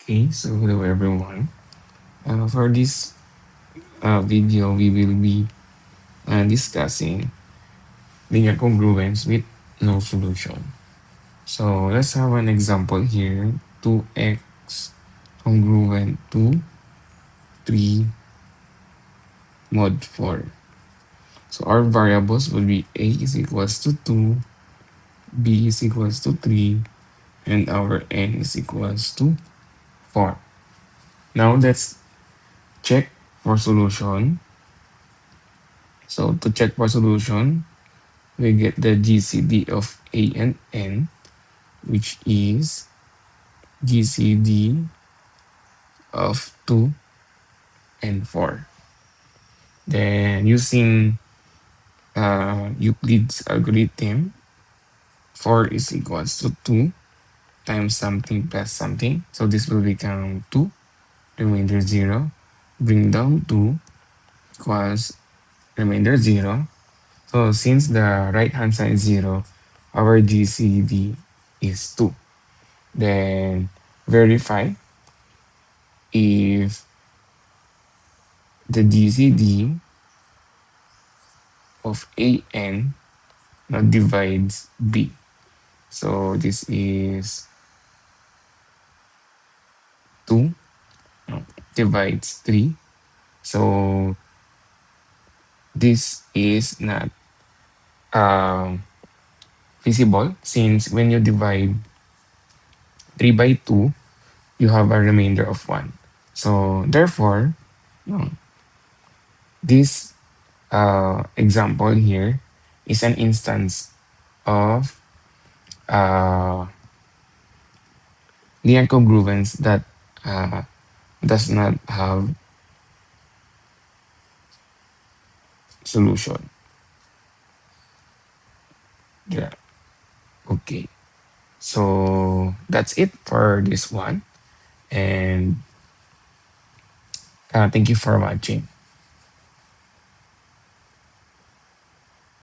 Okay, so hello everyone. For this video, we will be discussing linear congruence with no solution. So let's have an example here. 2x congruent to 3 mod 4. So our variables will be a is equals to 2, b is equals to 3, and our n is equals to 4. Now let's check for solution. So to check for solution, we get the GCD of A and N, which is GCD of 2 and 4. Then using Euclid's algorithm, 4 is equals to 2 times something plus something. So this will become 2, remainder 0. Bring down 2 equals remainder 0. So since the right hand side is 0, our GCD is 2. Then verify if the GCD of AN now divides B. So this is 2 divides 3. So this is not um, feasible since when you divide 3 by 2, you have a remainder of 1. So therefore, this example here is an instance of linear congruence that uh, does not have solution. Yeah. Okay. So that's it for this one. And thank you for watching.